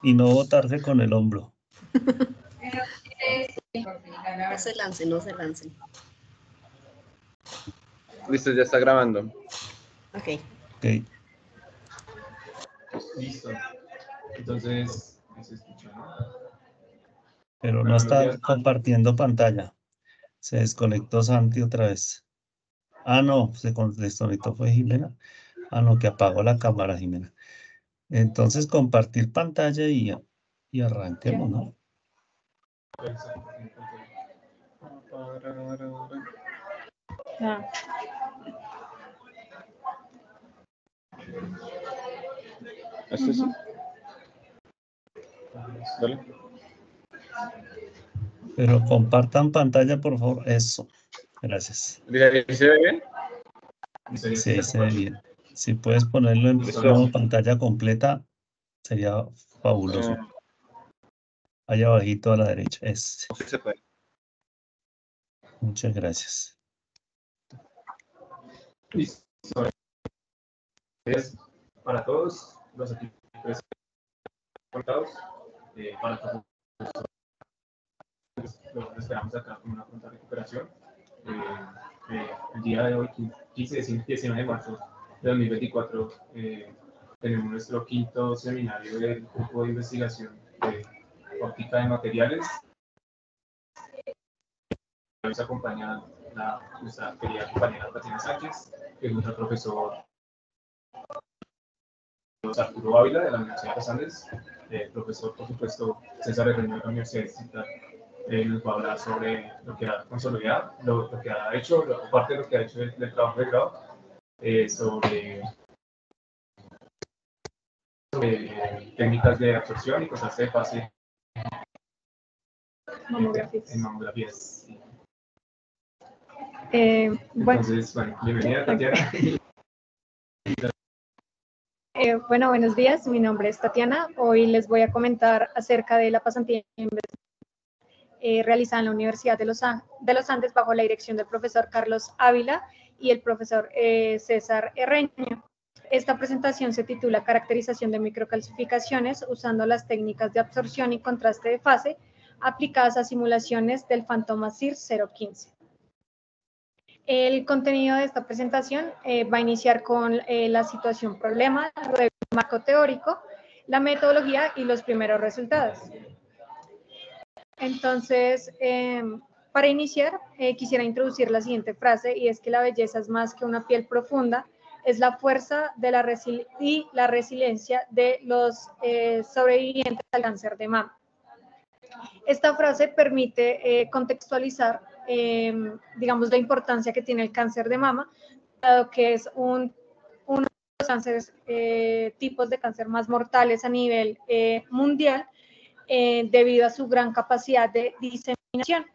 y no botarse con el hombro. No se lancen, no se lancen. Listo, ya está grabando. Ok. Ok. Listo. Entonces, se escucha, ¿no? Pero no está compartiendo pantalla. Se desconectó Santi otra vez. Ah, no, se desconectó fue Jimena. Ah, no, que apagó la cámara, Jimena. Entonces, compartir pantalla y arranquemos, ¿no? Ah, ¿Este sí? Dale. Pero compartan pantalla, por favor. Eso. Gracias. ¿Ahí se ve bien? Sí, ahí se ve bien. Si puedes ponerlo en modo pantalla completa, sería fabuloso. Allá abajito a la derecha. Sí se puede. Muchas gracias. Listo. Es para todos los aquí conectados, para todos los esperamos acá con una pronta recuperación. El día de hoy, 19 de marzo de 2024, tenemos nuestro quinto seminario del grupo de investigación de óptica de materiales. Nos acompaña nuestra querida compañera Tatiana Sánchez, que es nuestro profesor Arturo Ávila de la Universidad de los Andes, profesor, por supuesto, César Herreño de la Universidad Distrital. Nos va a hablar sobre lo que ha consolidado, lo que ha hecho, parte de lo que ha hecho del trabajo de grado, sobre técnicas de absorción y cosas de fase en mamografías. Entonces, bueno, bienvenida Tatiana. Bueno, buenos días. Mi nombre es Tatiana. Hoy les voy a comentar acerca de la pasantía realizada en la Universidad de los Andes bajo la dirección del profesor Carlos Ávila y el profesor César Herreño. Esta presentación se titula Caracterización de microcalcificaciones usando las técnicas de absorción y contraste de fase aplicadas a simulaciones del Fantoma CIR 015. El contenido de esta presentación va a iniciar con la situación problema, luego el marco teórico, la metodología y los primeros resultados. Entonces, para iniciar, quisiera introducir la siguiente frase, y es que la belleza es más que una piel profunda, es la fuerza de y la resiliencia de los sobrevivientes al cáncer de mama. Esta frase permite contextualizar, digamos, la importancia que tiene el cáncer de mama, dado que es uno de los cánceres, tipos de cáncer más mortales a nivel mundial, debido a su gran capacidad de diseminación.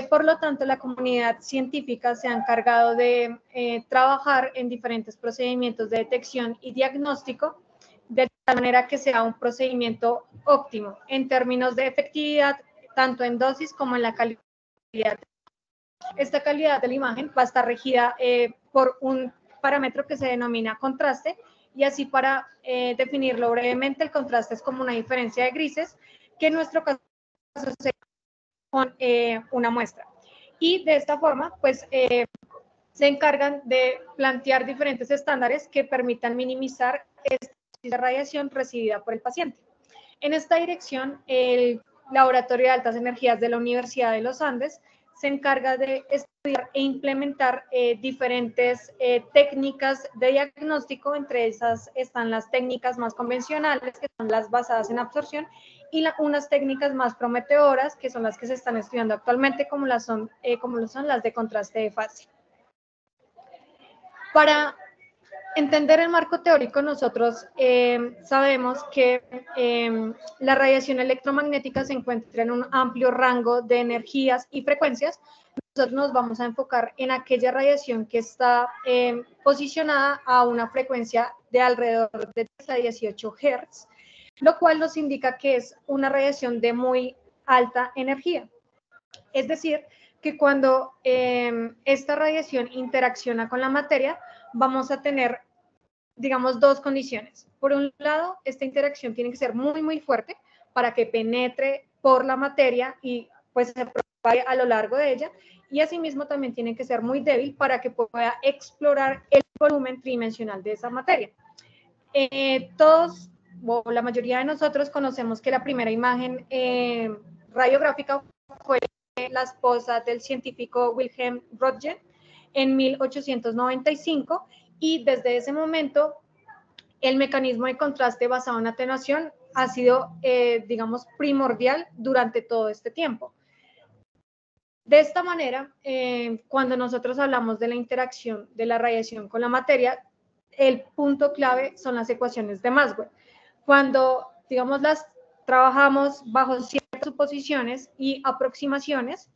Por lo tanto, la comunidad científica se ha encargado de trabajar en diferentes procedimientos de detección y diagnóstico, de tal manera que sea un procedimiento óptimo en términos de efectividad, tanto en dosis como en la calidad. Esta calidad de la imagen va a estar regida por un parámetro que se denomina contraste, y así para definirlo brevemente, el contraste es como una diferencia de grises, que en nuestro caso se con una muestra. Y de esta forma, pues, se encargan de plantear diferentes estándares que permitan minimizar esta radiación recibida por el paciente. En esta dirección, el Laboratorio de Altas Energías de la Universidad de los Andes se encarga de estudiar e implementar diferentes técnicas de diagnóstico. Entre esas están las técnicas más convencionales, que son las basadas en absorción, y unas técnicas más prometedoras, que son las que se están estudiando actualmente, como lo son las de contraste de fase. Para entender el marco teórico, nosotros sabemos que la radiación electromagnética se encuentra en un amplio rango de energías y frecuencias. Nosotros nos vamos a enfocar en aquella radiación que está posicionada a una frecuencia de alrededor de 10 a 18 Hz, lo cual nos indica que es una radiación de muy alta energía. Es decir, que cuando esta radiación interacciona con la materia, vamos a tener digamos, dos condiciones. Por un lado, esta interacción tiene que ser muy, muy fuerte para que penetre por la materia y pues se propague a lo largo de ella, y asimismo también tiene que ser muy débil para que pueda explorar el volumen tridimensional de esa materia. Todos, o la mayoría de nosotros, conocemos que la primera imagen radiográfica fue la esposa del científico Wilhelm Röntgen en 1895, y desde ese momento el mecanismo de contraste basado en atenuación ha sido, digamos, primordial durante todo este tiempo. De esta manera, cuando nosotros hablamos de la interacción de la radiación con la materia, el punto clave son las ecuaciones de Maxwell. Cuando, digamos, las trabajamos bajo ciertas suposiciones y aproximaciones,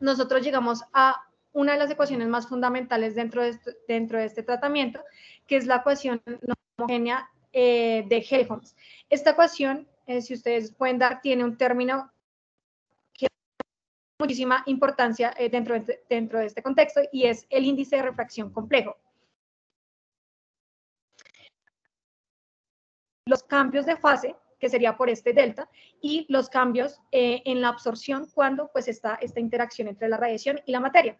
nosotros llegamos a una de las ecuaciones más fundamentales dentro de este tratamiento, que es la ecuación no homogénea de Helmholtz. Esta ecuación, si ustedes pueden dar, tiene un término que tiene muchísima importancia dentro de este contexto, y es el índice de refracción complejo. Los cambios de fase, que sería por este delta, y los cambios en la absorción cuando pues está esta interacción entre la radiación y la materia.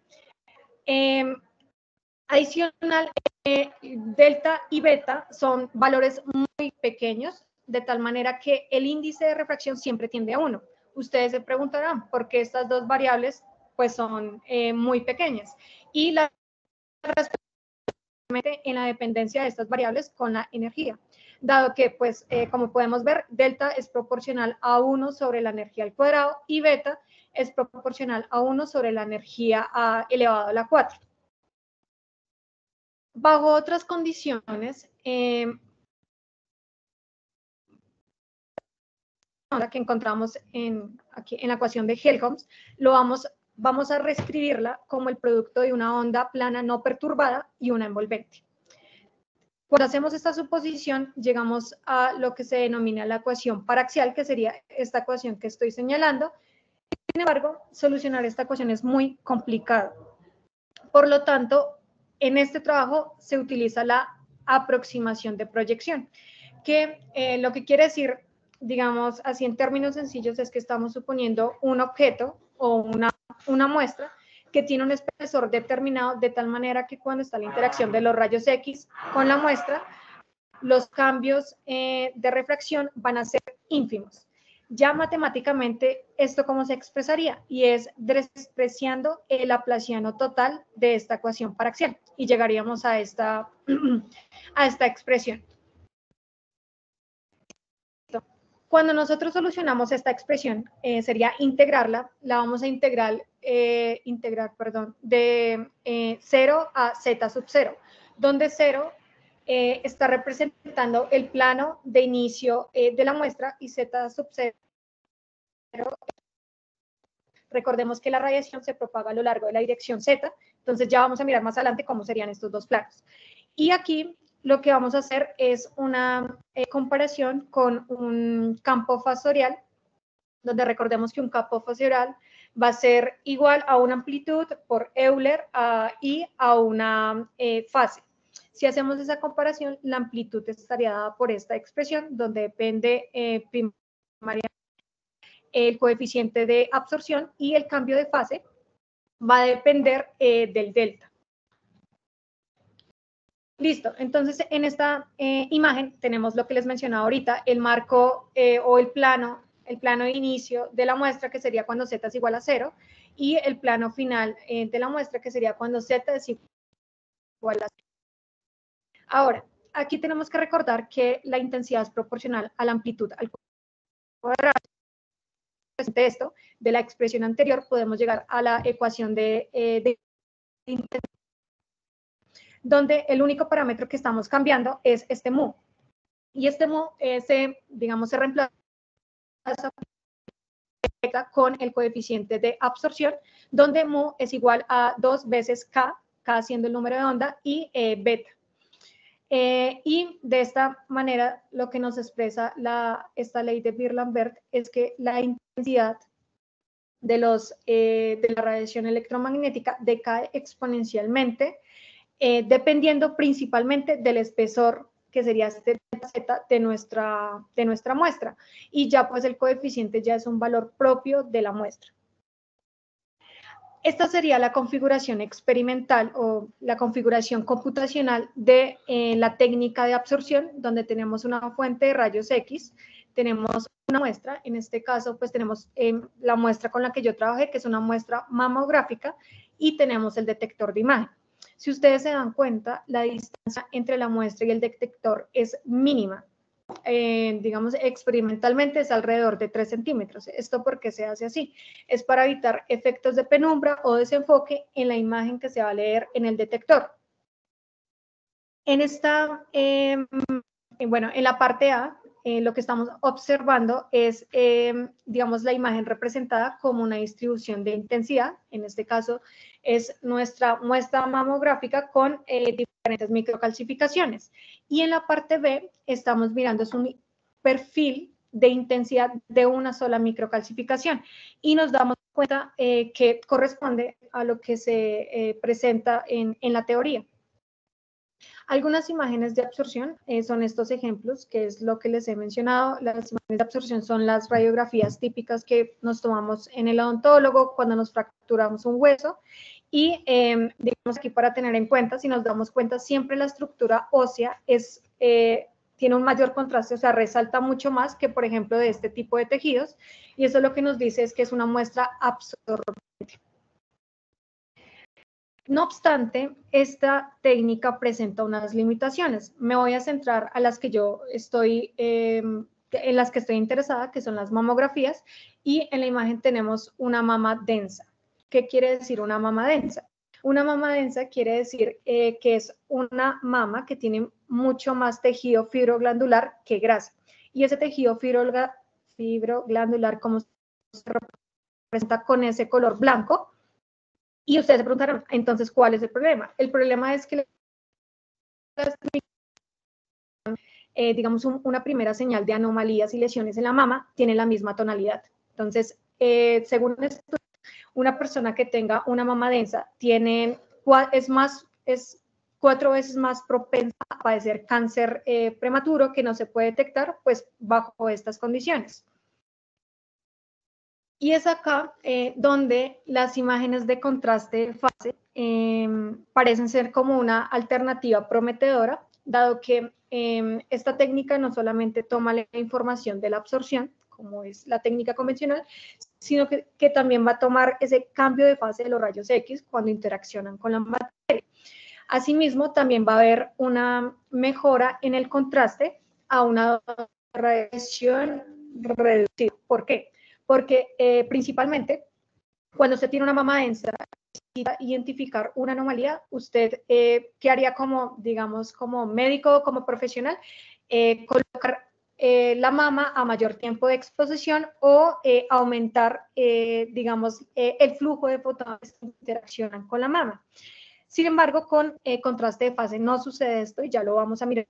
Adicional, delta y beta son valores muy pequeños, de tal manera que el índice de refracción siempre tiende a 1. Ustedes se preguntarán por qué estas dos variables pues son muy pequeñas, y la respuesta en la dependencia de estas variables con la energía, dado que, pues, como podemos ver, delta es proporcional a 1 sobre la energía al cuadrado y beta es proporcional a 1 sobre la energía elevado a la 4. Bajo otras condiciones, que encontramos aquí en la ecuación de Helmholtz, vamos a reescribirla como el producto de una onda plana no perturbada y una envolvente. Cuando hacemos esta suposición, llegamos a lo que se denomina la ecuación paraxial, que sería esta ecuación que estoy señalando. Sin embargo, solucionar esta ecuación es muy complicado. Por lo tanto, en este trabajo se utiliza la aproximación de proyección, que lo que quiere decir, digamos así en términos sencillos, es que estamos suponiendo un objeto o una muestra que tiene un espesor determinado, de tal manera que cuando está la interacción de los rayos X con la muestra, los cambios de refracción van a ser ínfimos. Ya matemáticamente, ¿esto cómo se expresaría? Y es despreciando el laplaciano total de esta ecuación paraxial, y llegaríamos a esta expresión. Cuando nosotros solucionamos esta expresión, sería integrarla, la vamos a integrar, de 0 a z sub 0, donde 0 está representando el plano de inicio de la muestra, y z sub 0, recordemos que la radiación se propaga a lo largo de la dirección z, entonces ya vamos a mirar más adelante cómo serían estos dos planos. Y aquí lo que vamos a hacer es una comparación con un campo fasorial, donde recordemos que un campo fasorial va a ser igual a una amplitud por Euler y a una fase. Si hacemos esa comparación, la amplitud estaría dada por esta expresión, donde depende primariamente el coeficiente de absorción, y el cambio de fase va a depender del delta. Listo, entonces en esta imagen tenemos lo que les mencionaba ahorita, el marco o el plano de inicio de la muestra, que sería cuando z es igual a 0, y el plano final de la muestra, que sería cuando z es igual a 0. Ahora, aquí tenemos que recordar que la intensidad es proporcional a la amplitud al cuadrado. De esto, de la expresión anterior, podemos llegar a la ecuación de intensidad, donde el único parámetro que estamos cambiando es este mu. Y este mu se reemplaza con el coeficiente de absorción, donde mu es igual a 2 veces k siendo el número de onda, y beta. Y de esta manera, lo que nos expresa esta ley de Beer-Lambert es que la intensidad de la radiación electromagnética decae exponencialmente dependiendo principalmente del espesor que sería este Z de nuestra muestra. Y ya pues el coeficiente ya es un valor propio de la muestra. Esta sería la configuración experimental o la configuración computacional de la técnica de absorción, donde tenemos una fuente de rayos X, tenemos una muestra, en este caso pues tenemos la muestra con la que yo trabajé, que es una muestra mamográfica, y tenemos el detector de imagen. Si ustedes se dan cuenta, la distancia entre la muestra y el detector es mínima. Digamos, experimentalmente es alrededor de 3 centímetros. ¿Esto por qué se hace así? Es para evitar efectos de penumbra o desenfoque en la imagen que se va a leer en el detector. En esta, bueno, en la parte A, lo que estamos observando es, digamos, la imagen representada como una distribución de intensidad. En este caso es nuestra muestra mamográfica con diferentes microcalcificaciones. Y en la parte B estamos mirando es un perfil de intensidad de una sola microcalcificación. Y nos damos cuenta que corresponde a lo que se presenta en la teoría. Algunas imágenes de absorción son estos ejemplos, que es lo que les he mencionado. Las imágenes de absorción son las radiografías típicas que nos tomamos en el odontólogo cuando nos fracturamos un hueso. Y digamos aquí para tener en cuenta, si nos damos cuenta, siempre la estructura ósea tiene un mayor contraste, o sea, resalta mucho más que, por ejemplo, de este tipo de tejidos. Y eso lo que nos dice es que es una muestra absorbente. No obstante, esta técnica presenta unas limitaciones. Me voy a centrar a las que yo estoy, en las que estoy interesada, que son las mamografías, y en la imagen tenemos una mama densa. ¿Qué quiere decir una mama densa? Una mama densa quiere decir que es una mama que tiene mucho más tejido fibroglandular que grasa. Y ese tejido fibroglandular, como se representa con ese color blanco. Y ustedes se preguntarán, entonces, ¿cuál es el problema? El problema es que digamos, una primera señal de anomalías y lesiones en la mama tiene la misma tonalidad. Entonces, según un estudio, una persona que tenga una mama densa es 4 veces más propensa a padecer cáncer prematuro que no se puede detectar, pues, bajo estas condiciones. Y es acá donde las imágenes de contraste de fase parecen ser como una alternativa prometedora, dado que esta técnica no solamente toma la información de la absorción, como es la técnica convencional, sino que también va a tomar ese cambio de fase de los rayos X cuando interaccionan con la materia. Asimismo, también va a haber una mejora en el contraste a una radiación reducida. ¿Por qué? Porque principalmente cuando usted tiene una mama densa y necesita identificar una anomalía, usted, ¿qué haría como, digamos, como médico, como profesional? Colocar la mama a mayor tiempo de exposición o aumentar, digamos, el flujo de fotones que interaccionan con la mama. Sin embargo, con contraste de fase no sucede esto y ya lo vamos a mirar.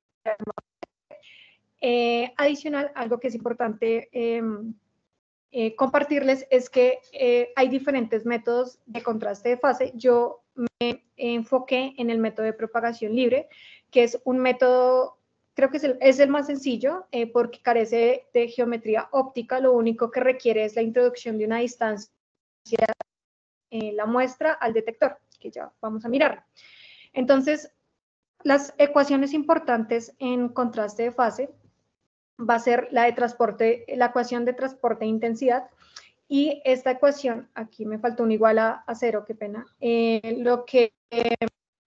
Adicional, algo que es importante compartirles es que hay diferentes métodos de contraste de fase. Yo me enfoqué en el método de propagación libre, que es un método, creo que es el más sencillo porque carece de geometría óptica. Lo único que requiere es la introducción de una distancia la muestra al detector, que ya vamos a mirar. Entonces, las ecuaciones importantes en contraste de fase va a ser la ecuación de transporte de intensidad, y esta ecuación, aquí me faltó un igual a 0, qué pena, lo que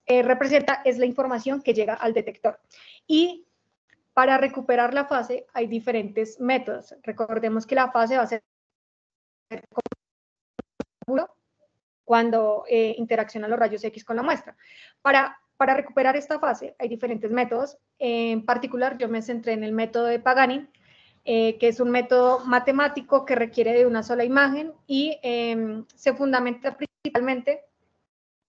representa es la información que llega al detector. Y para recuperar la fase hay diferentes métodos. Recordemos que la fase va a ser cuando interaccionan los rayos X con la muestra. Para recuperar esta fase hay diferentes métodos. En particular, yo me centré en el método de Pagani, que es un método matemático que requiere de una sola imagen y se fundamenta principalmente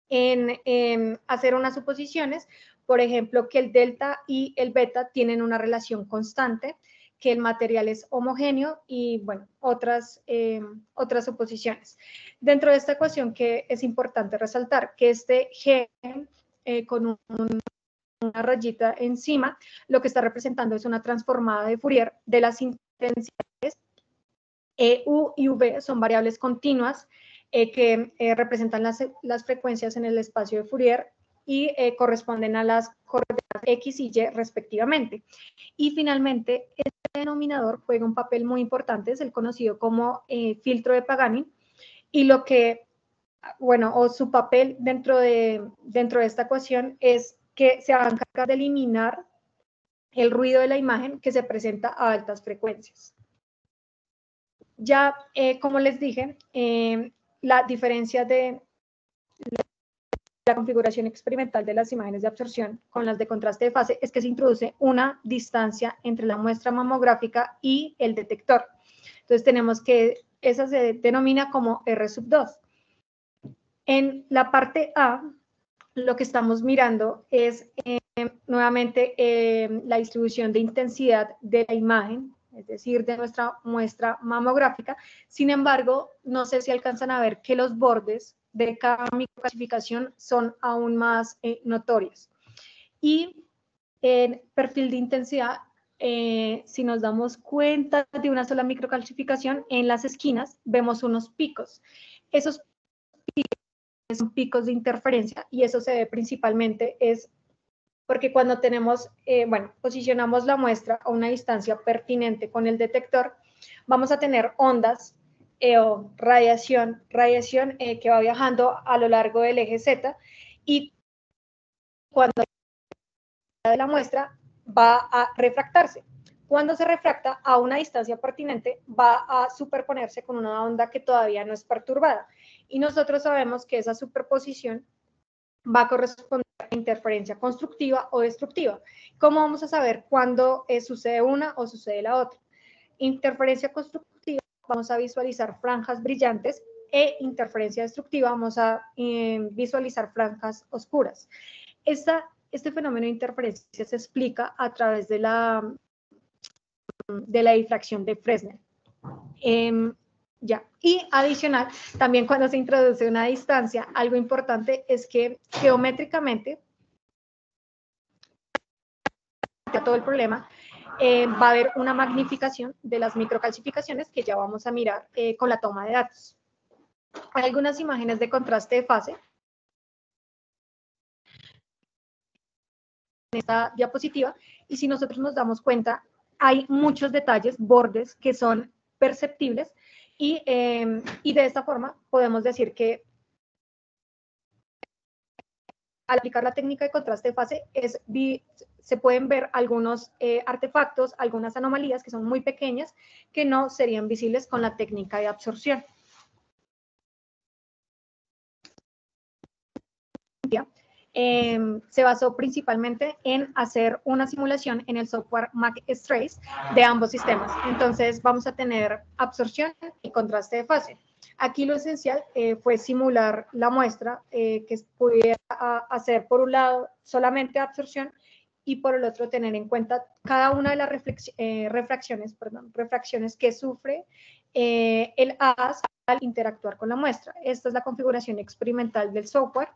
en hacer unas suposiciones, por ejemplo, que el delta y el beta tienen una relación constante, que el material es homogéneo y, bueno, otras suposiciones. Dentro de esta ecuación, que es importante resaltar que este G con una rayita encima, lo que está representando es una transformada de Fourier de las intensidades. U y V son variables continuas que representan las frecuencias en el espacio de Fourier y corresponden a las coordenadas X y Y respectivamente. Y finalmente, este denominador juega un papel muy importante, es el conocido como filtro de Pagani, y lo que, bueno, o su papel dentro de esta ecuación es que se va a encargar de eliminar el ruido de la imagen que se presenta a altas frecuencias. Ya, como les dije, la diferencia de la configuración experimental de las imágenes de absorción con las de contraste de fase es que se introduce una distancia entre la muestra mamográfica y el detector. Entonces tenemos que esa se denomina como R2. En la parte A, lo que estamos mirando es nuevamente la distribución de intensidad de la imagen, es decir, de nuestra muestra mamográfica. Sin embargo, no sé si alcanzan a ver que los bordes de cada microclasificación son aún más notorios. Y en perfil de intensidad, si nos damos cuenta de una sola microclasificación, en las esquinas vemos unos picos. Esos picos son picos de interferencia y eso se ve principalmente es porque cuando tenemos, posicionamos la muestra a una distancia pertinente con el detector, vamos a tener ondas o radiación que va viajando a lo largo del eje Z y cuando la muestra va a refractarse. Cuando se refracta a una distancia pertinente, va a superponerse con una onda que todavía no es perturbada. Y nosotros sabemos que esa superposición va a corresponder a interferencia constructiva o destructiva. ¿Cómo vamos a saber cuándo sucede una o sucede la otra? Interferencia constructiva, vamos a visualizar franjas brillantes, e interferencia destructiva, vamos a visualizar franjas oscuras. Este fenómeno de interferencia se explica a través de la difracción de Fresnel. Y adicional, también cuando se introduce una distancia, algo importante es que geométricamente, todo el problema, va a haber una magnificación de las microcalcificaciones que ya vamos a mirar con la toma de datos. Hay algunas imágenes de contraste de fase en esta diapositiva y si nosotros nos damos cuenta, hay muchos detalles, bordes que son perceptibles y de esta forma podemos decir que al aplicar la técnica de contraste de fase se pueden ver algunos artefactos, algunas anomalías que son muy pequeñas que no serían visibles con la técnica de absorción. Se basó principalmente en hacer una simulación en el software MacStrace de ambos sistemas. Entonces vamos a tener absorción y contraste de fase. Aquí lo esencial fue simular la muestra que pudiera hacer por un lado solamente absorción y por el otro tener en cuenta cada una de las refracciones que sufre el haz al interactuar con la muestra. Esta es la configuración experimental del software,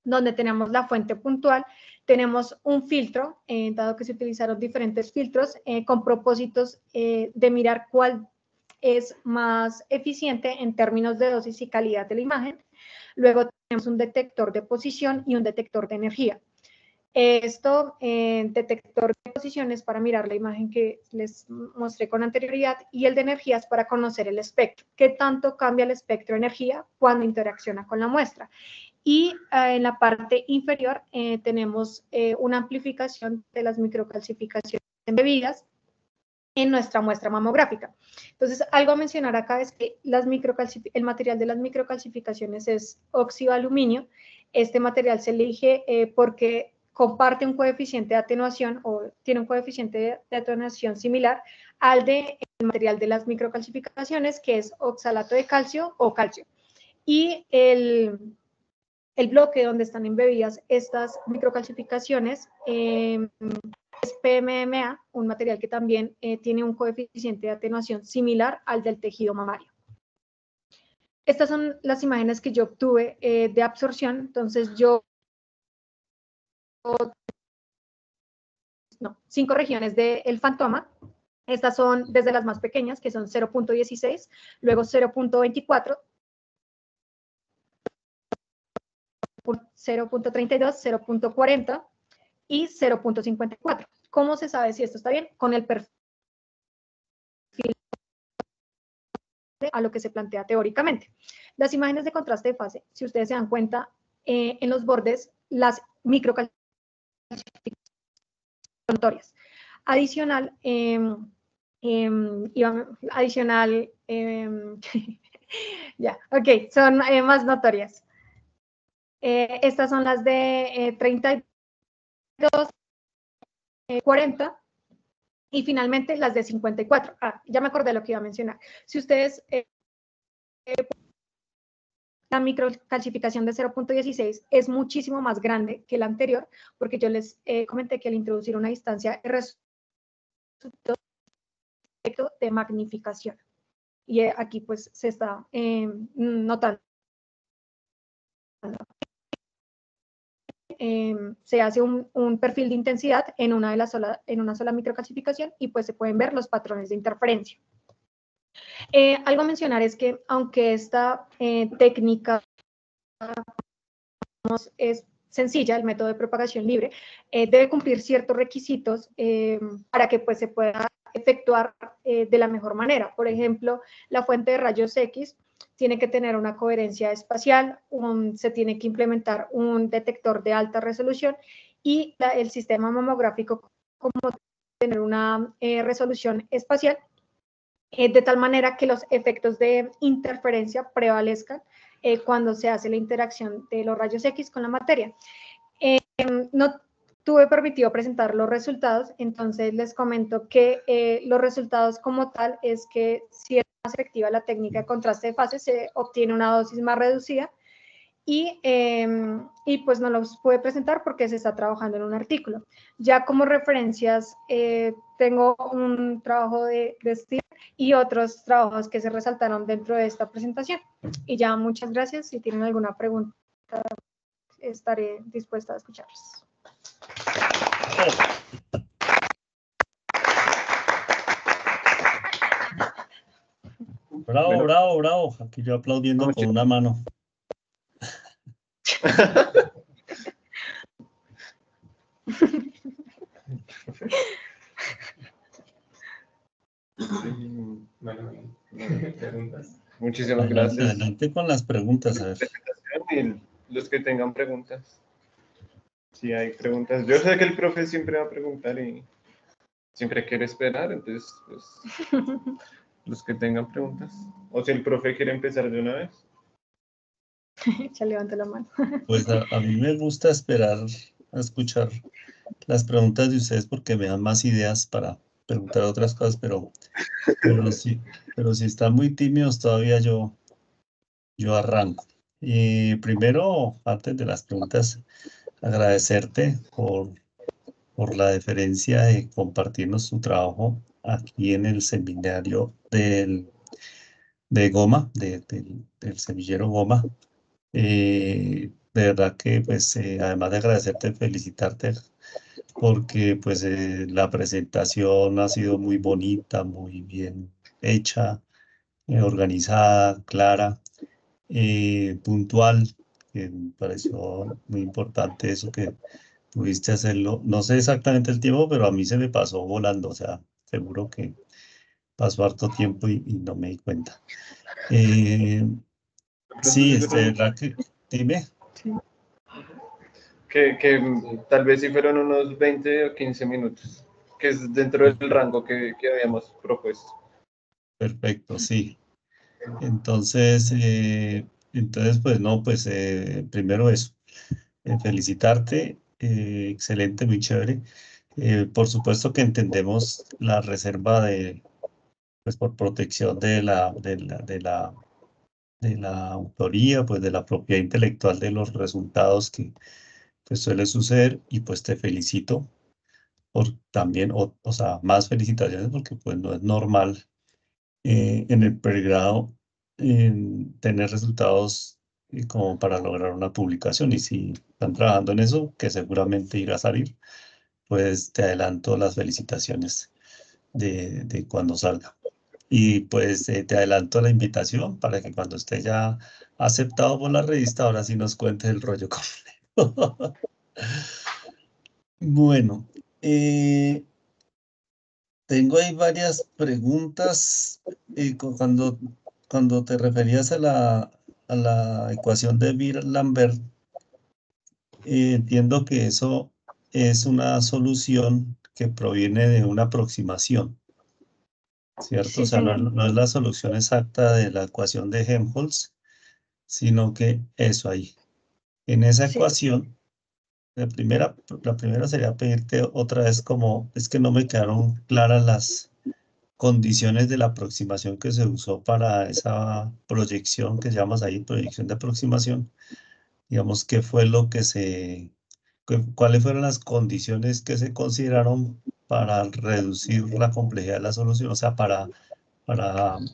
donde tenemos la fuente puntual, tenemos un filtro, dado que se utilizaron diferentes filtros con propósitos de mirar cuál es más eficiente en términos de dosis y calidad de la imagen. Luego tenemos un detector de posición y un detector de energía. Detector de posiciones para mirar la imagen que les mostré con anterioridad y el de energías para conocer el espectro. ¿Qué tanto cambia el espectro de energía cuando interacciona con la muestra? Y en la parte inferior tenemos una amplificación de las microcalcificaciones embebidas en nuestra muestra mamográfica. Entonces, algo a mencionar acá es que el material de las microcalcificaciones es óxido de aluminio. Este material se elige porque comparte un coeficiente de atenuación o tiene un coeficiente de atenuación similar al del material de las microcalcificaciones, que es oxalato de calcio o calcio. Y el bloque donde están embebidas estas microcalcificaciones es PMMA, un material que también tiene un coeficiente de atenuación similar al del tejido mamario. Estas son las imágenes que yo obtuve de absorción. Entonces yo 5 regiones del fantoma. Estas son desde las más pequeñas, que son 0.16, luego 0.24, 0.32, 0.40 y 0.54. ¿Cómo se sabe si esto está bien? Con el perfil a lo que se plantea teóricamente. Las imágenes de contraste de fase, si ustedes se dan cuenta, en los bordes, las microcalcificaciones notorias. Adicional, ya, ok, son más notorias. Estas son las de 32, 40 y finalmente las de 54. Ya me acordé lo que iba a mencionar. Si ustedes, la microcalcificación de 0.16 es muchísimo más grande que la anterior, porque yo les comenté que al introducir una distancia resultó de magnificación. Y aquí pues se está notando. Se hace un perfil de intensidad en una sola microcalcificación y pues se pueden ver los patrones de interferencia. Algo a mencionar es que aunque esta técnica es sencilla, el método de propagación libre, debe cumplir ciertos requisitos para que pues se pueda efectuar de la mejor manera. Por ejemplo, la fuente de rayos X tiene que tener una coherencia espacial, se tiene que implementar un detector de alta resolución y el sistema mamográfico como tener una resolución espacial de tal manera que los efectos de interferencia prevalezcan cuando se hace la interacción de los rayos X con la materia. No tuve permitido presentar los resultados, entonces les comento que los resultados como tal es que si es más efectiva la técnica de contraste de fase, se obtiene una dosis más reducida y pues no los pude presentar porque se está trabajando en un artículo. Ya como referencias tengo un trabajo de Steve y otros trabajos que se resaltaron dentro de esta presentación. Y ya, muchas gracias. Si tienen alguna pregunta, estaré dispuesta a escucharlos. Bravo, bravo, bravo. Aquí yo aplaudiendo con una mano. Bueno, preguntas. Muchísimas gracias. Adelante con las preguntas, a ver. Y los que tengan preguntas. Si hay preguntas. Yo sé que el profe siempre va a preguntar y siempre quiere esperar, entonces, pues, los que tengan preguntas. O si el profe quiere empezar de una vez. Ya levante la mano. Pues a mí me gusta esperar a escuchar las preguntas de ustedes porque me dan más ideas para preguntar otras cosas, pero si están muy tímidos todavía yo arranco. Y primero, antes de las preguntas, agradecerte por la deferencia de compartirnos tu trabajo aquí en el seminario de Goma, del semillero Goma. De verdad que, pues, además de agradecerte, felicitarte, porque pues la presentación ha sido muy bonita, muy bien hecha, organizada, clara, puntual, que me pareció muy importante eso que pudiste hacerlo. No sé exactamente el tiempo, pero a mí se me pasó volando, o sea, seguro que pasó harto tiempo y no me di cuenta. Sí, ¿verdad que? Dime. Que tal vez si fueron unos 20 o 15 minutos, que es dentro del rango que habíamos propuesto. Perfecto, sí. Entonces, pues no, pues primero eso, felicitarte, excelente, muy chévere. Por supuesto que entendemos la reserva pues por protección de la autoría, pues de la propiedad intelectual de los resultados que pues suele suceder y pues te felicito por también, o sea, más felicitaciones porque pues no es normal en el pregrado tener resultados y como para lograr una publicación. Y si están trabajando en eso, que seguramente irá a salir, pues te adelanto las felicitaciones de cuando salga. Y pues te adelanto la invitación para que cuando esté ya aceptado por la revista, ahora sí nos cuente el rollo completo. Bueno, tengo ahí varias preguntas. Cuando te referías a la ecuación de Beer-Lambert, entiendo que eso es una solución que proviene de una aproximación, ¿cierto? O Sí, sea, señor. no es la solución exacta de la ecuación de Helmholtz, sino que eso ahí. En esa Sí, ecuación, la primera sería pedirte otra vez como, es que no me quedaron claras las condiciones de la aproximación que se usó para esa proyección que llamamos ahí, proyección de aproximación. Digamos, ¿qué fue lo que cuáles fueron las condiciones que se consideraron para reducir la complejidad de la solución, o sea, para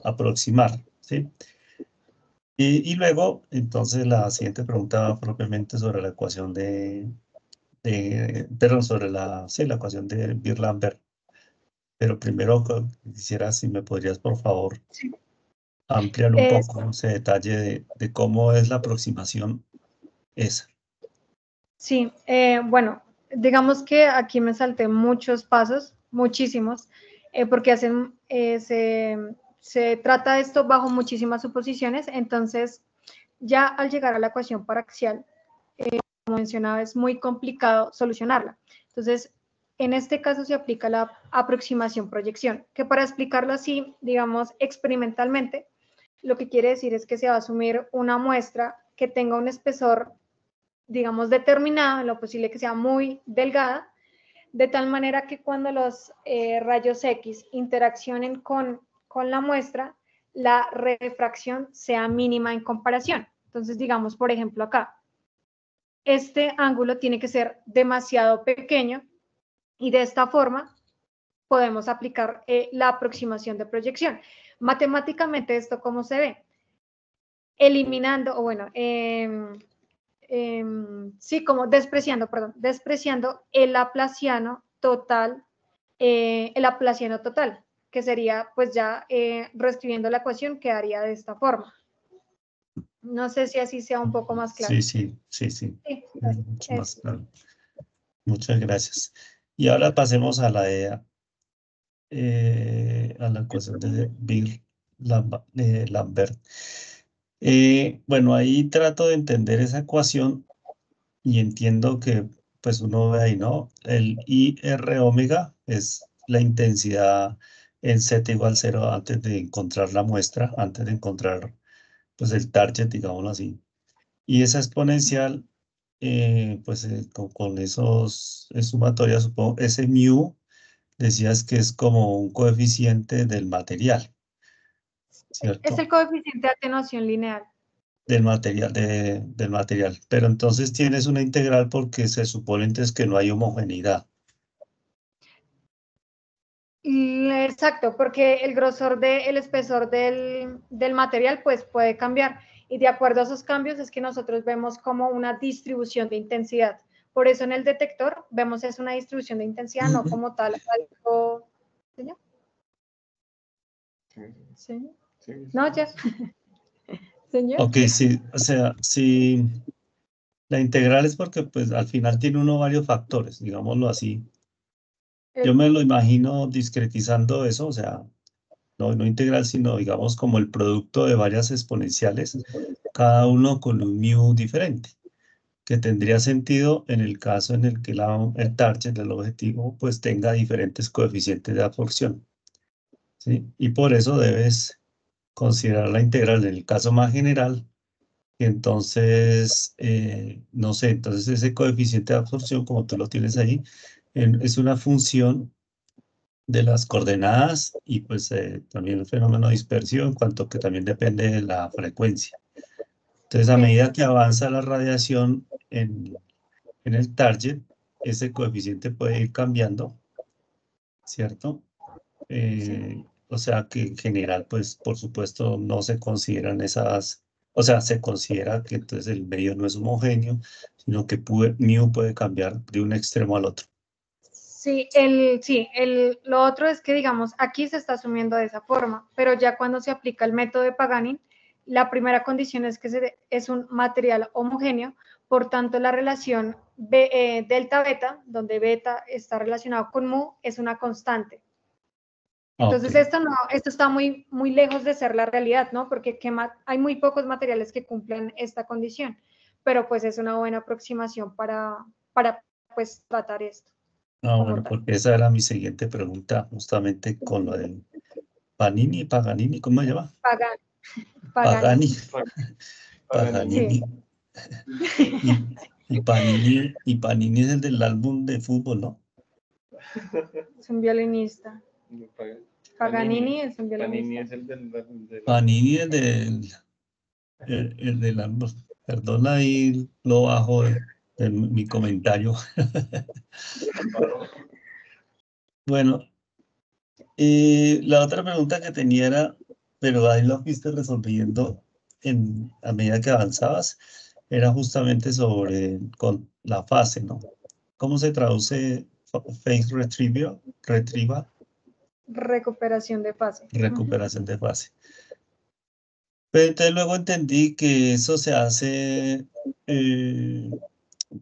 aproximar, ¿sí? Y luego, entonces, la siguiente pregunta va propiamente sobre la ecuación perdón, sobre sí, la ecuación de Beer-Lambert. Pero primero quisiera, si me podrías, por favor, sí. ampliar un Es- poco ese detalle de cómo es la aproximación esa. sí, bueno, digamos que aquí me salté muchos pasos, muchísimos, porque se trata de esto bajo muchísimas suposiciones, entonces ya al llegar a la ecuación paraxial, como mencionaba, es muy complicado solucionarla. Entonces, en este caso se aplica la aproximación proyección, que para explicarlo así, digamos, experimentalmente, lo que quiere decir es que se va a asumir una muestra que tenga un espesor, digamos, determinado, en lo posible que sea muy delgada, de tal manera que cuando los rayos X interaccionen con la muestra, la refracción sea mínima en comparación. Entonces, digamos, por ejemplo, acá, este ángulo tiene que ser demasiado pequeño y de esta forma podemos aplicar la aproximación de proyección. Matemáticamente, ¿esto cómo se ve? Eliminando, o bueno, sí, como despreciando el laplaciano total, que sería pues ya reescribiendo la ecuación quedaría de esta forma. No sé si así sea un poco más claro. Sí, sí, sí, sí. Sí, Mucho más es, claro. Muchas gracias. Y ahora pasemos a la ecuación de Lambert. Bueno, ahí trato de entender esa ecuación y entiendo que pues uno ve ahí, ¿no? El IR omega es la intensidad en Z igual 0 antes de encontrar la muestra, antes de encontrar pues el target, digámoslo así. Y esa exponencial, pues con esos sumatorias, supongo, ese mu, decías que es como un coeficiente del material, es ¿cierto? el coeficiente de atenuación lineal. Del material. Pero entonces tienes una integral porque se supone entonces que no hay homogeneidad. Exacto, porque el grosor el espesor del material pues puede cambiar y de acuerdo a esos cambios es que nosotros vemos como una distribución de intensidad. Por eso en el detector vemos es una distribución de intensidad, no como tal algo... ¿Señor? Sí, ¿Señor? sí, sí. No, ya. ¿Señor? Ok, sí, o sea, si la integral es porque pues al final tiene uno varios factores, digámoslo así. Yo me lo imagino discretizando eso, o sea, no integral, sino digamos como el producto de varias exponenciales, cada uno con un mu diferente, que tendría sentido en el caso en el que el target, el objetivo, pues tenga diferentes coeficientes de absorción, ¿sí? Y por eso debes considerar la integral en el caso más general, y entonces, no sé, entonces ese coeficiente de absorción, como tú lo tienes ahí, es una función de las coordenadas y pues también el fenómeno de dispersión, en cuanto que también depende de la frecuencia. Entonces, a medida que Exacto. avanza la radiación en el target, ese coeficiente puede ir cambiando, ¿cierto? Sí. O sea que en general, pues por supuesto, no se consideran esas O sea, se considera que entonces el medio no es homogéneo, sino que mu puede cambiar de un extremo al otro. Sí, lo otro es que, digamos, aquí se está asumiendo de esa forma, pero ya cuando se aplica el método de Paganin, la primera condición es que es un material homogéneo, por tanto la relación delta-beta, donde beta está relacionado con mu, es una constante. Entonces Okay. esto está muy, muy lejos de ser la realidad, ¿no? Porque hay muy pocos materiales que cumplen esta condición, pero pues es una buena aproximación para pues tratar esto. Bueno, porque esa era mi siguiente pregunta, justamente con lo del Paganini, ¿cómo se llama? Pagani. Paganini. Sí. Y Panini es el del álbum de fútbol, ¿no? Es un violinista. Paganini es un violinista. Panini es el del Panini es el del álbum. Perdón, ahí lo bajo de mi comentario. Bueno, la otra pregunta que tenía era, pero ahí lo fuiste resolviendo a medida que avanzabas, era justamente sobre con la fase, ¿no? ¿Cómo se traduce phase retrieval? Recuperación de fase. Recuperación de fase. Pero entonces luego entendí que eso se hace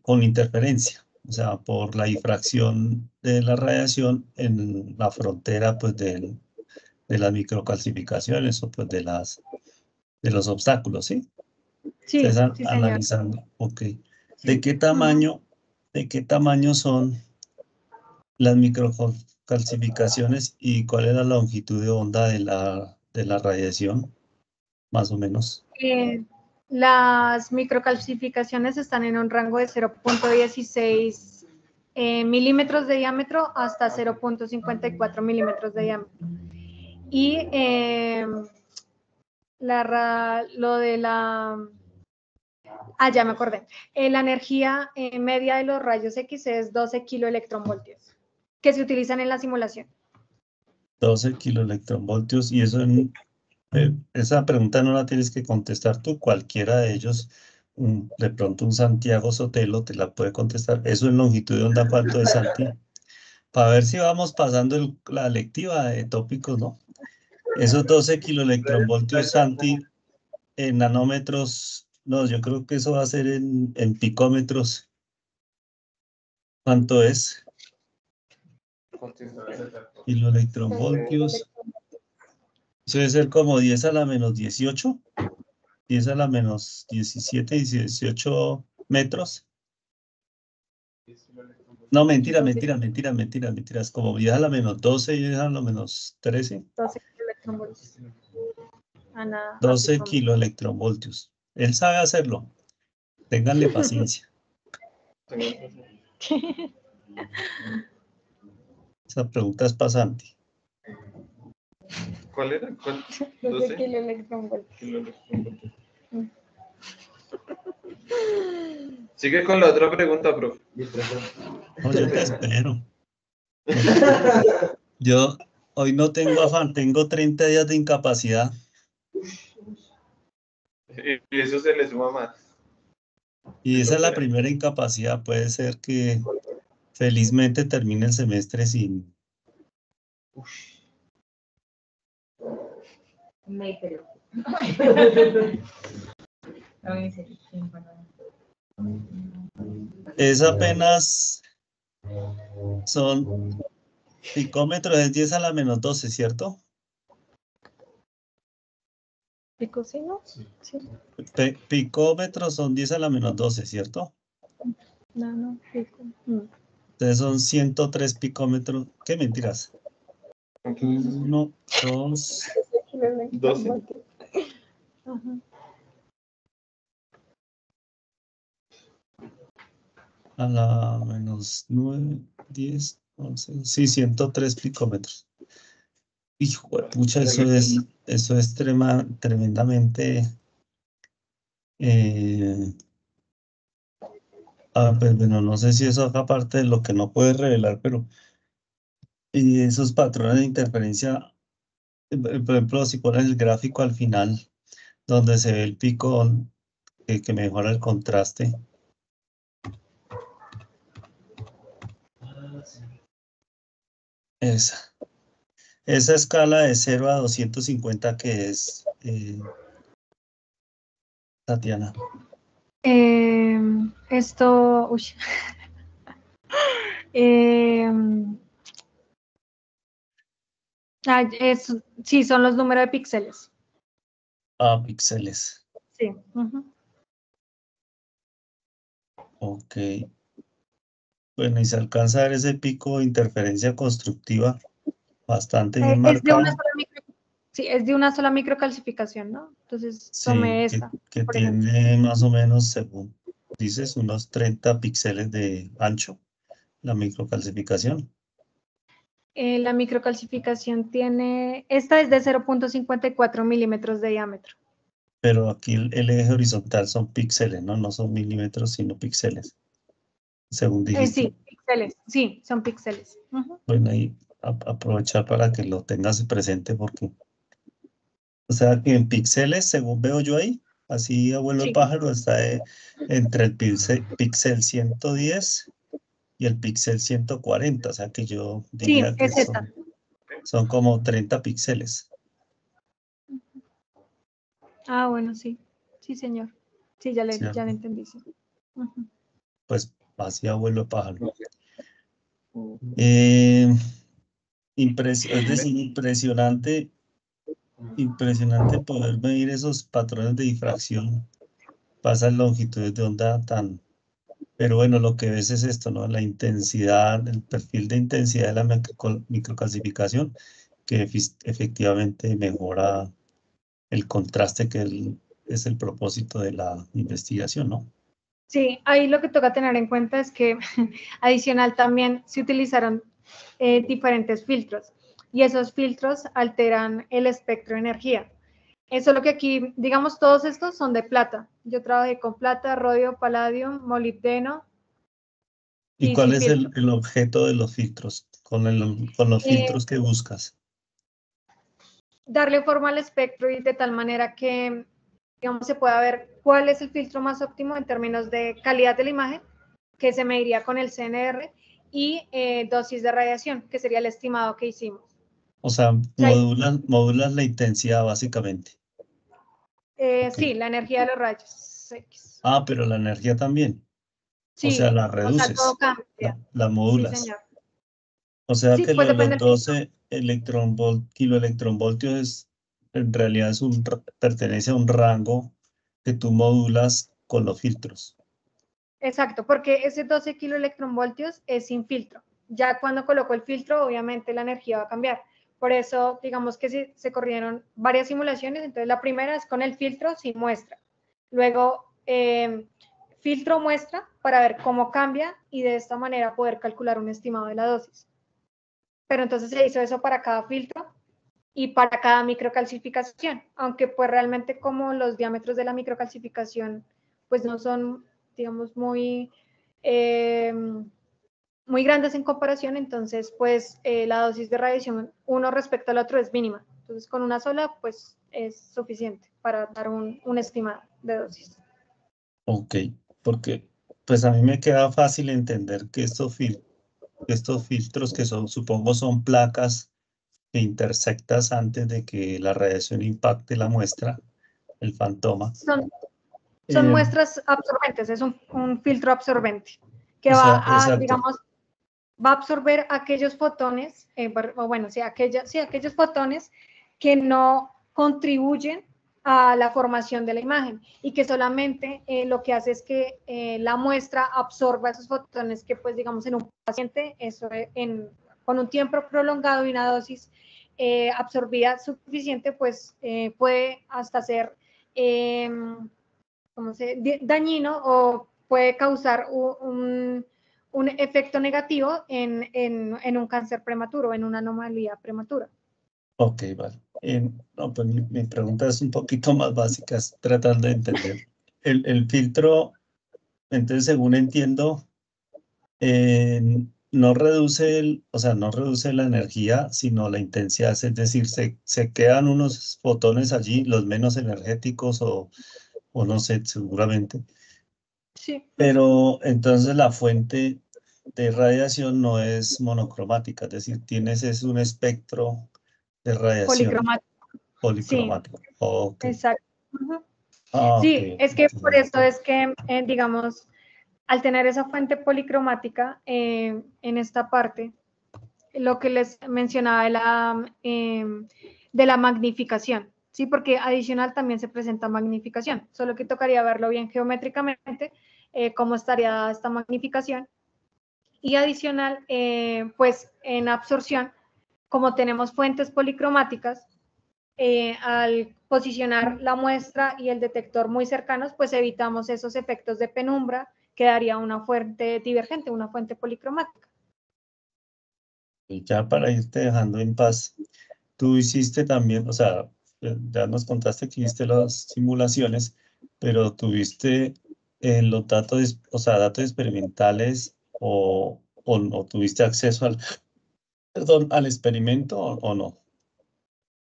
con interferencia, o sea, por la difracción de la radiación en la frontera pues, de las microcalcificaciones o pues, de los obstáculos, ¿sí? Sí, Ustedes sí, señor. analizando, ok. ¿De qué tamaño son las microcalcificaciones y cuál es la longitud de onda de la radiación, más o menos? Las microcalcificaciones están en un rango de 0.16 milímetros de diámetro hasta 0.54 milímetros de diámetro. Y lo de la... ya me acordé. La energía media de los rayos X es 12 kiloelectronvoltios, que se utilizan en la simulación. 12 kiloelectronvoltios, y eso esa pregunta no la tienes que contestar tú, cualquiera de ellos, de pronto un Santiago Sotelo te la puede contestar. Eso en longitud de onda, ¿cuánto es, Santi? Para ver si vamos pasando la lectiva de tópicos, ¿no? Esos 12 kiloelectronvoltios, Santi, en nanómetros, no, yo creo que eso va a ser en picómetros. ¿Cuánto es? Kiloelectronvoltios. Eso debe ser como 10 a la menos 18, 10 a la menos 17 y 18 metros. No, mentira. Es como 10 a la menos 12 y 10 a la menos 13. 12 kiloelectronvoltios. 12 kiloelectronvoltios. Él sabe hacerlo. Ténganle paciencia. Esa pregunta es pasante. ¿Cuál era? ¿Cuál? 12 kiloelectronvoltios. Sigue con la otra pregunta, profe. No, yo te espero. Yo hoy no tengo afán, tengo 30 días de incapacidad. Y eso se le suma más. Y esa es la primera incapacidad. Puede ser que felizmente termine el semestre sin... Es apenas... Son... Picómetros es 10 a la menos 12, ¿cierto? ¿Pico sí, no? Sí. Picómetros son 10 a la menos 12, ¿cierto? No, pico. Entonces son 103 picómetros. ¿Qué mentiras? 1, 2, 12. A la menos 9, 10, 11. Sí, 103 picómetros. Hijo de pucha, eso es tremendamente... pues bueno, no sé si eso haga parte de lo que no puedes revelar, pero esos patrones de interferencia, por ejemplo, si pones el gráfico al final, donde se ve el pico que mejora el contraste. Esa escala de 0 a 250 que es, Tatiana. Esto, uy. Sí, son los números de píxeles. Ah, píxeles. Sí. Ujú. Ok. Bueno, y se alcanza a ver ese pico de interferencia constructiva bastante bien Es de una marcado. sola sí, es de una sola microcalcificación, ¿no? Entonces Sí, tomé esta. que por ejemplo. tiene más o menos, según dices, unos 30 píxeles de ancho, la microcalcificación. La microcalcificación tiene, esta es de 0.54 milímetros de diámetro. Pero aquí el eje horizontal son píxeles, ¿no? No son milímetros, sino píxeles, según dijiste. Sí, píxeles, sí, son píxeles. Ujú. Bueno, ahí aprovechar para que lo tengas presente porque, o sea, que en píxeles, según veo yo ahí, así abuelo el Sí. pájaro, está entre el píxel 110 y el píxel 140, o sea que yo Sí, diría que es esta. son como 30 píxeles. Ah, bueno, sí. Sí, señor. Sí, ya le ¿Cierto? entendí. Sí. Ujú. Pues así abuelo el pájaro. Mm. Es decir, impresionante poder medir esos patrones de difracción, pasas longitudes de onda tan... Pero bueno, lo que ves es esto, ¿no? La intensidad, el perfil de intensidad de la microcalcificación, que efectivamente mejora el contraste es el propósito de la investigación, ¿no? Sí, ahí lo que toca tener en cuenta es que adicional también se utilizaron diferentes filtros y esos filtros alteran el espectro de energía. Eso es lo que aquí, digamos, todos estos son de plata. Yo trabajé con plata, rodio, paladio, molibdeno ¿Y y cuál sin es filtro. el objeto de los filtros? Con los filtros que buscas. Darle forma al espectro y de tal manera que, digamos, se pueda ver cuál es el filtro más óptimo en términos de calidad de la imagen, que se mediría con el CNR, y dosis de radiación, que sería el estimado que hicimos. O sea, O sea, modulas la intensidad básicamente. Ok. sí, la energía de los rayos X. Ah, pero la energía también. O sea, Sí, la o sea, todo reduces, cambia. la Sí, modulas. señor. O sea Sí, que pues lo de depende los del filtro. 12 kiloelectronvoltios en realidad pertenece a un rango que tú modulas con los filtros. Exacto, porque ese 12 kiloelectronvoltios es sin filtro. Ya cuando coloco el filtro, obviamente la energía va a cambiar. Por eso, digamos que se corrieron varias simulaciones. Entonces, la primera es con el filtro sin muestra. Luego, filtro muestra para ver cómo cambia y de esta manera poder calcular un estimado de la dosis. Pero entonces se hizo eso para cada filtro y para cada microcalcificación, aunque pues realmente como los diámetros de la microcalcificación pues no son, digamos, muy grandes en comparación, entonces pues la dosis de radiación uno respecto al otro es mínima. Entonces con una sola pues es suficiente para dar un estimado de dosis. Ok, porque pues a mí me queda fácil entender que estos filtros que son, supongo, son placas que intersectas antes de que la radiación impacte la muestra, el fantoma. Son Eh, muestras absorbentes, es un filtro absorbente que o va sea, a, exacto. digamos, va a absorber aquellos fotones, aquellos fotones que no contribuyen a la formación de la imagen y que solamente lo que hace es que la muestra absorba esos fotones que, pues, digamos, en un paciente, con un tiempo prolongado y una dosis absorbida suficiente, pues puede hasta ser dañino o puede causar un efecto negativo en un cáncer prematuro, en una anomalía prematura. Ok, vale. No, pues mi pregunta es un poquito más básica, es tratando de entender. El filtro, entonces, según entiendo, no reduce o sea, no reduce la energía, sino la intensidad, es decir, se quedan unos fotones allí, los menos energéticos o no sé, seguramente. Sí, Pero entonces la fuente de radiación no es monocromática, es decir, es un espectro de radiación policromático. Sí, policromático. Ok. exacto. Ujú. Ah, ok. Sí, es que por eso es que, digamos, al tener esa fuente policromática en esta parte, lo que les mencionaba de la magnificación, ¿sí? Porque adicional también se presenta magnificación, solo que tocaría verlo bien geométricamente, cómo estaría esta magnificación. Y adicional, pues en absorción, como tenemos fuentes policromáticas, al posicionar la muestra y el detector muy cercanos, pues evitamos esos efectos de penumbra, que daría una fuente divergente, una fuente policromática. Y ya para irte dejando en paz, tú hiciste también, o sea, ya nos contaste que hiciste las simulaciones, pero tuviste los datos, o sea, datos experimentales o no tuviste acceso perdón, al experimento o no.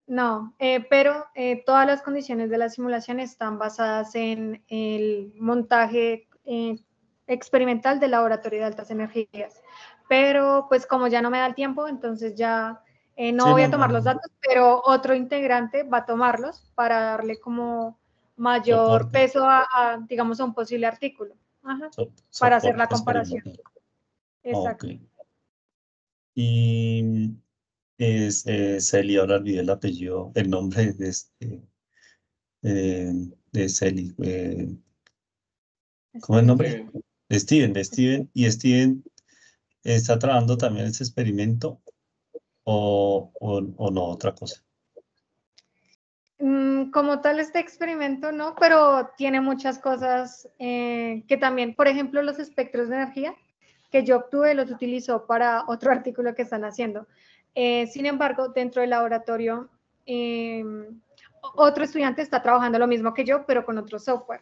No, pero todas las condiciones de la simulación están basadas en el montaje experimental del laboratorio de altas energías. Pero pues como ya no me da el tiempo, entonces ya no Sí, voy no, a tomar los no, datos, pero otro integrante va a tomarlos para darle como mayor soporte, peso digamos, a un posible artículo. Ajá, para hacer la soporte comparación. experimental. Ok. Exacto. Y Celi, ahora olvidé el apellido, el nombre de Celi. ¿Cómo es el nombre? Steven. De Steven. ¿Y Steven está trabajando también ese experimento o no, otra cosa? Como tal, este experimento no, pero tiene muchas cosas que también, por ejemplo, los espectros de energía que yo obtuve los utilizó para otro artículo que están haciendo. Sin embargo, dentro del laboratorio, eh, otro estudiante está trabajando lo mismo que yo, pero con otro software.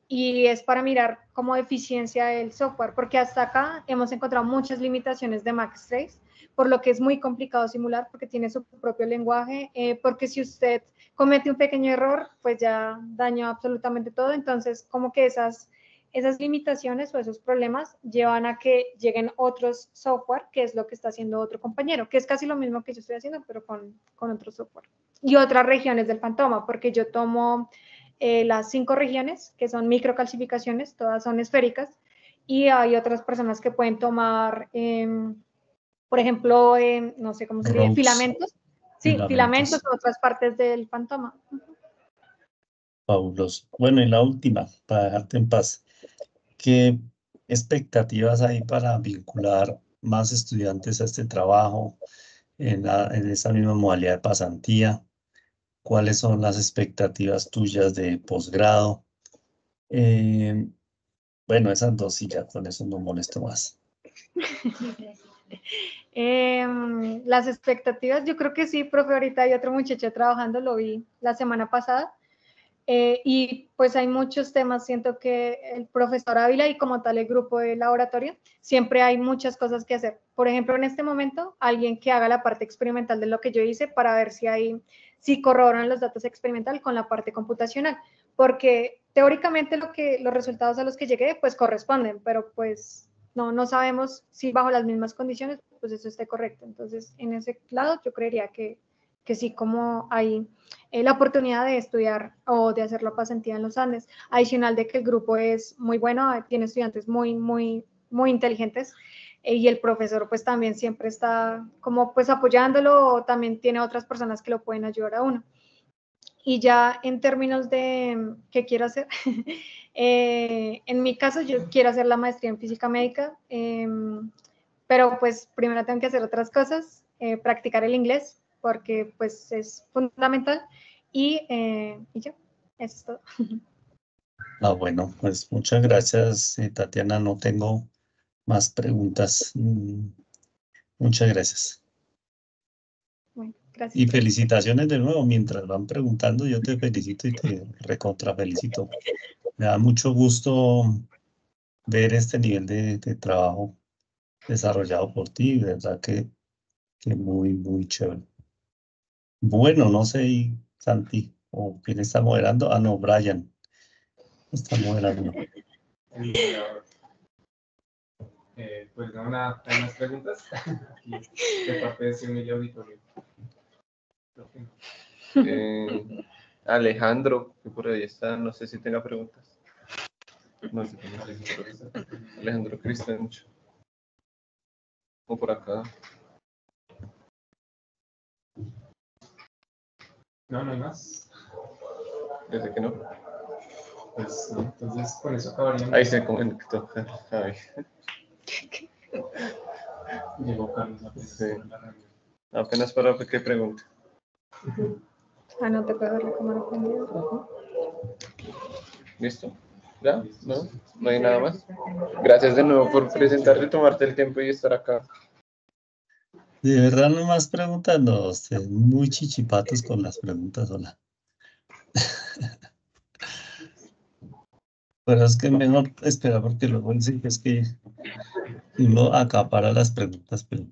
Y es para mirar como eficiencia del software, porque hasta acá hemos encontrado muchas limitaciones de MaxTrace, por lo que es muy complicado simular porque tiene su propio lenguaje, porque si usted comete un pequeño error, pues ya dañó absolutamente todo. Entonces, como que esas limitaciones o esos problemas llevan a que lleguen otros software, que es lo que está haciendo otro compañero, que es casi lo mismo que yo estoy haciendo, pero con otro software. Y otras regiones del Pantoma, porque yo tomo las 5 regiones, que son microcalcificaciones, todas son esféricas, y hay otras personas que pueden tomar, por ejemplo, no sé cómo se dice, Roads, filamentos. Sí, filamentos filamentos, o otras partes del Pantoma. fabuloso. Bueno, y la última, para dejarte en paz. ¿Qué expectativas hay para vincular más estudiantes a este trabajo en esa misma modalidad de pasantía? ¿Cuáles son las expectativas tuyas de posgrado? Eh, bueno, esas dos y ya, con eso no molesto más. Las expectativas, yo creo que sí, profe, ahorita hay otro muchacho trabajando, lo vi la semana pasada, y pues hay muchos temas, siento que el profesor Ávila y como tal el grupo de laboratorio, siempre hay muchas cosas que hacer. Por ejemplo, en este momento, alguien que haga la parte experimental de lo que yo hice para ver si corroboran los datos experimental con la parte computacional, porque teóricamente los resultados a los que llegué pues corresponden, pero pues no sabemos si bajo las mismas condiciones pues eso esté correcto. Entonces, en ese lado yo creería que sí, como hay la oportunidad de estudiar o de hacer la pasantía en los Andes. Adicional de que el grupo es muy bueno, tiene estudiantes muy inteligentes, y el profesor pues también siempre está como pues apoyándolo, o también tiene otras personas que lo pueden ayudar a uno. Y ya en términos de qué quiero hacer, en mi caso yo quiero hacer la maestría en física médica, pero pues primero tengo que hacer otras cosas, practicar el inglés, porque pues es fundamental, y ya, eso es todo. Ah, bueno, pues muchas gracias, Tatiana. No tengo más preguntas. Muchas gracias. Bueno, gracias, Y profe. felicitaciones de nuevo. Mientras van preguntando, yo te felicito y te recontra felicito. Me da mucho gusto ver este nivel de trabajo desarrollado por ti, ¿verdad? Que muy, muy chévere. Bueno, no sé, y Santi, o quién está moderando. Ah, no, Brian está moderando. El moderador. Pues no, nada, hay más preguntas. Aquí, de parte de ese humilde auditorio. Creo que no. Alejandro, que por ahí está, no sé si tenga preguntas. No sé cómo se dice. Alejandro Cristancho. O por acá. No, no hay más. Desde que no. Pues no, entonces con eso acabaríamos. Ahí se conectó. Javi. Llegó Carlos apenas Sí. en la reunión. Apenas para que pregunte. Ah, no te puedo ver la cámara prendida. ¿Listo? ¿Ya? ¿No? ¿No hay nada más? Gracias de nuevo por presentarte, tomarte el tiempo y estar acá. De verdad, no más preguntas, no, ustedes muy chichipatos con las preguntas, hola. Pero es que mejor esperar porque luego dicen que es que uno acapara las preguntas, pero